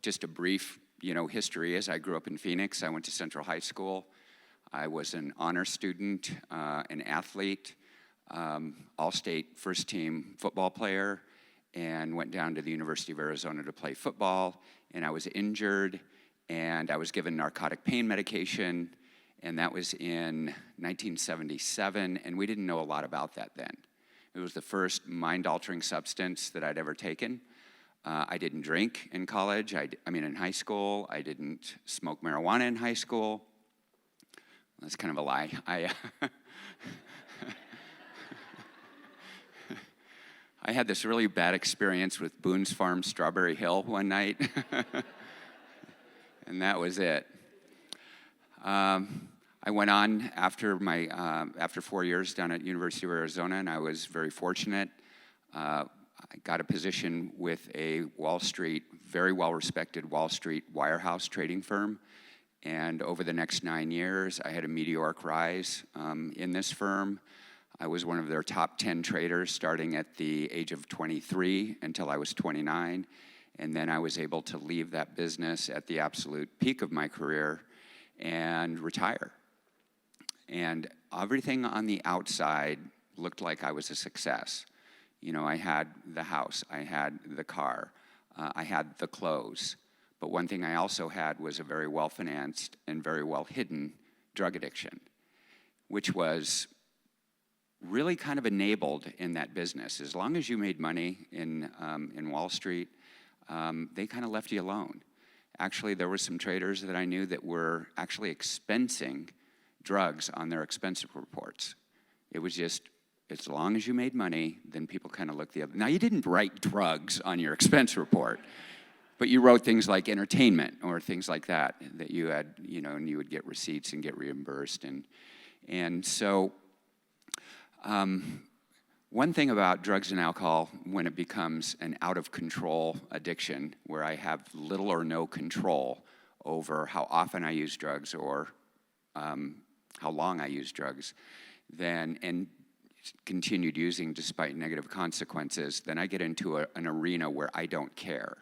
just a brief, history is I grew up in Phoenix. I went to Central High School. I was an honor student, an athlete, all-state first-team football player, and went down to the University of Arizona to play football. And I was injured, and I was given narcotic pain medication, and that was in 1977, and we didn't know a lot about that then. It was the first mind-altering substance that I'd ever taken. I didn't drink in college, in high school. I didn't smoke marijuana in high school. That's kind of a lie. I had this really bad experience with Boone's Farm Strawberry Hill one night, and that was it. I went on after 4 years down at University of Arizona, and I was very fortunate. I got a position with a very well-respected Wall Street wirehouse trading firm. And over the next 9 years, I had a meteoric rise in this firm. I was one of their top 10 traders starting at the age of 23 until I was 29. And then I was able to leave that business at the absolute peak of my career and retire. And everything on the outside looked like I was a success. I had the house, I had the car, I had the clothes. But one thing I also had was a very well-financed and very well-hidden drug addiction, which was really kind of enabled in that business. As long as you made money in Wall Street, they kind of left you alone. Actually, there were some traders that I knew that were actually expensing drugs on their expense reports. It was just, as long as you made money, then people kind of looked the other. Now, you didn't write drugs on your expense report, but you wrote things like entertainment or things like that you had, and you would get receipts and get reimbursed. And so one thing about drugs and alcohol, when it becomes an out-of-control addiction, where I have little or no control over how often I use drugs or how long I use drugs, and continued using despite negative consequences, then I get into an arena where I don't care.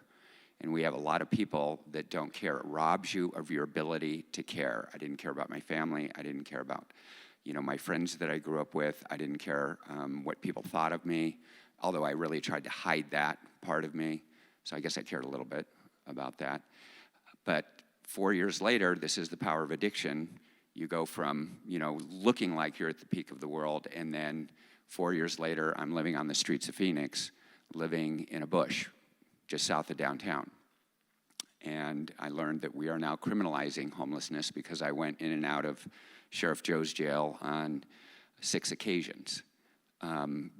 And we have a lot of people that don't care. It robs you of your ability to care. I didn't care about my family. I didn't care about, my friends that I grew up with. I didn't care what people thought of me, although I really tried to hide that part of me. So I guess I cared a little bit about that. But 4 years later, this is the power of addiction. You go from, looking like you're at the peak of the world, and then 4 years later, I'm living on the streets of Phoenix, living in a bush just south of downtown. And I learned that we are now criminalizing homelessness because I went in and out of Sheriff Joe's jail on 6 occasions,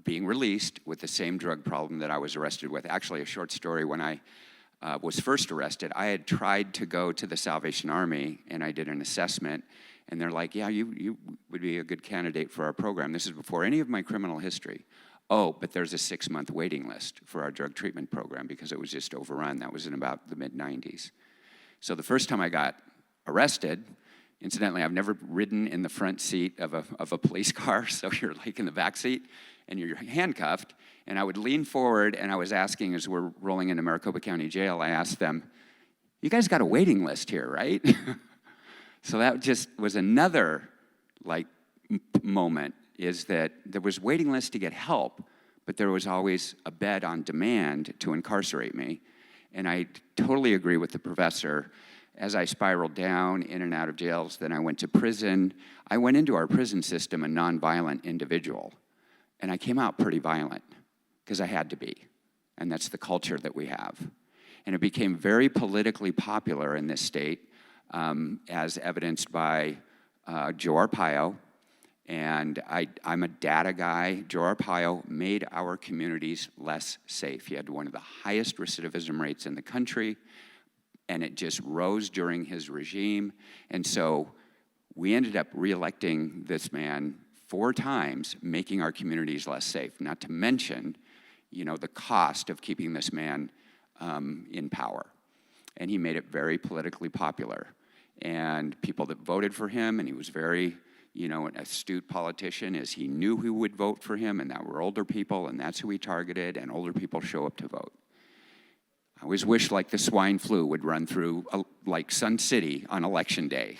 being released with the same drug problem that I was arrested with. Actually, a short story, when I was first arrested, I had tried to go to the Salvation Army, and I did an assessment. And they're like, yeah, you would be a good candidate for our program. This is before any of my criminal history. Oh, but there's a 6-month waiting list for our drug treatment program because it was just overrun. That was in about the mid-90s. So the first time I got arrested, incidentally, I've never ridden in the front seat of a police car, so you're like in the back seat, and you're handcuffed. And I would lean forward, and I was asking, as we're rolling into Maricopa County Jail, I asked them, you guys got a waiting list here, right? So that just was another moment, is that there was waiting lists to get help, but there was always a bed on demand to incarcerate me. And I totally agree with the professor. As I spiraled down in and out of jails, then I went to prison. I went into our prison system a nonviolent individual, and I came out pretty violent because I had to be, and that's the culture that we have. And it became very politically popular in this state, as evidenced by Joe Arpaio. And I'm a data guy. Joe Arpaio made our communities less safe. He had one of the highest recidivism rates in the country, and it just rose during his regime. And so we ended up reelecting this man 4 times, making our communities less safe, not to mention, the cost of keeping this man in power. And he made it very politically popular. And people that voted for him, and he was very, an astute politician, is he knew who would vote for him, and that were older people, and that's who he targeted, and older people show up to vote. I always wish like the swine flu would run through like Sun City on election day.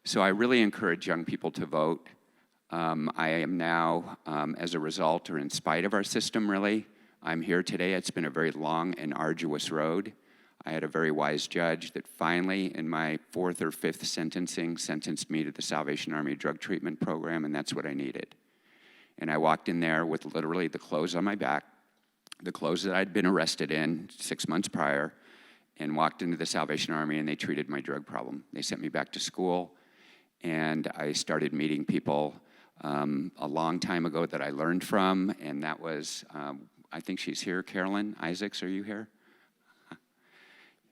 So I really encourage young people to vote. I am now, as a result or in spite of our system really, I'm here today. It's been a very long and arduous road. I had a very wise judge that finally, in my 4th or 5th sentencing, sentenced me to the Salvation Army drug treatment program, and that's what I needed. And I walked in there with literally the clothes on my back, the clothes that I'd been arrested in 6 months prior, and walked into the Salvation Army, and they treated my drug problem. They sent me back to school, and I started meeting people a long time ago that I learned from, and that was, I think she's here, Carolyn Isaacs, are you here?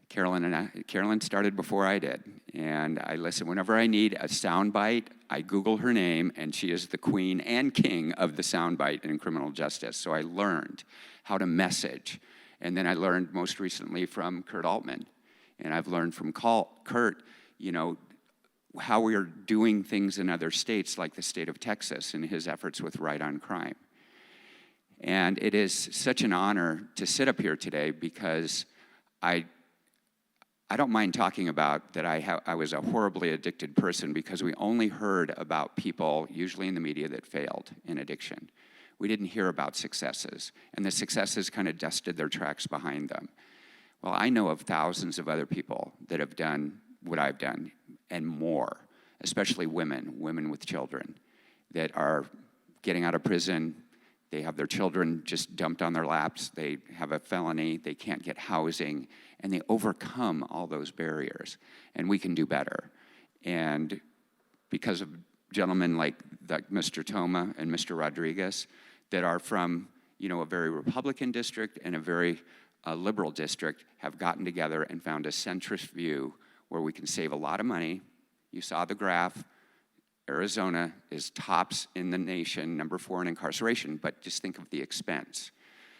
Carolyn started before I did, and I listen. Whenever I need a soundbite, I Google her name, and she is the queen and king of the soundbite in criminal justice. So I learned how to message, and then I learned most recently from Kurt Altman, and I've learned from Kurt, you know, how we are doing things in other states, like the state of Texas, and his efforts with Right on Crime. And it is such an honor to sit up here today because I don't mind talking about that I was a horribly addicted person because we only heard about people, usually in the media, that failed in addiction. We didn't hear about successes, and the successes kind of dusted their tracks behind them. Well, I know of thousands of other people that have done what I've done and more, especially women with children that are getting out of prison. They have their children just dumped on their laps. They have a felony. They can't get housing. And they overcome all those barriers. And we can do better. And because of gentlemen like Mr. Toma and Mr. Rodriguez that are from, you know, a very Republican district and a very liberal district have gotten together and found a centrist view where we can save a lot of money. You saw the graph. Arizona is tops in the nation, number 4 in incarceration, but just think of the expense.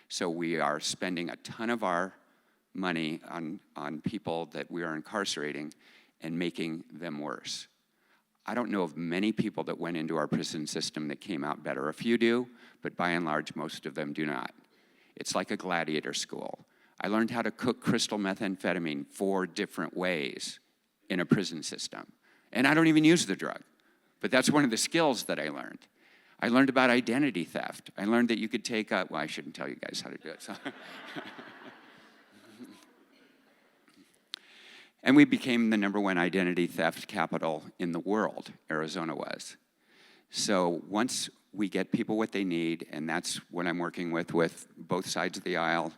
So we are spending a ton of our money on people that we are incarcerating and making them worse. I don't know of many people that went into our prison system that came out better. A few do, but by and large, most of them do not. It's like a gladiator school. I learned how to cook crystal methamphetamine 4 different ways in a prison system. And I don't even use the drug. But that's one of the skills that I learned. I learned about identity theft. I learned that you could take well, I shouldn't tell you guys how to do it. So. And we became the #1 identity theft capital in the world, Arizona was. So once we get people what they need, and that's what I'm working with both sides of the aisle.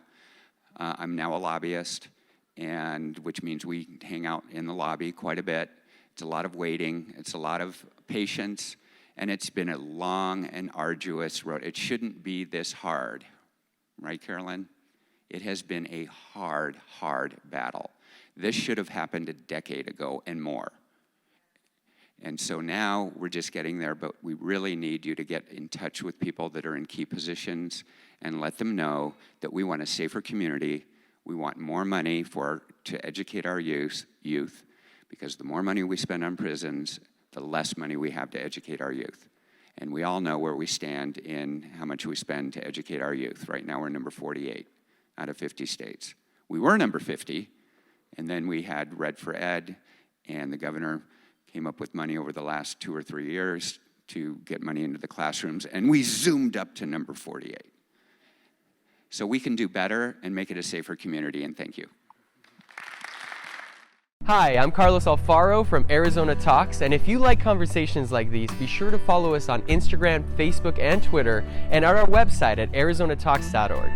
I'm now a lobbyist, and which means we hang out in the lobby quite a bit. It's a lot of waiting, it's a lot of patience, and it's been a long and arduous road. It shouldn't be this hard, right, Carolyn? It has been a hard, hard battle. This should have happened a decade ago and more. And so now we're just getting there, but we really need you to get in touch with people that are in key positions and let them know that we want a safer community. We want more money to educate our youth, because the more money we spend on prisons, the less money we have to educate our youth. And we all know where we stand in how much we spend to educate our youth. Right now we're number 48 out of 50 states. We were number 50, and then we had Red for Ed, and the governor came up with money over the last 2 or 3 years to get money into the classrooms, and we zoomed up to number 48. So we can do better and make it a safer community, and thank you. Hi, I'm Carlos Alfaro from Arizona Talks, and if you like conversations like these, be sure to follow us on Instagram, Facebook, and Twitter, and at our website at arizonatalks.org.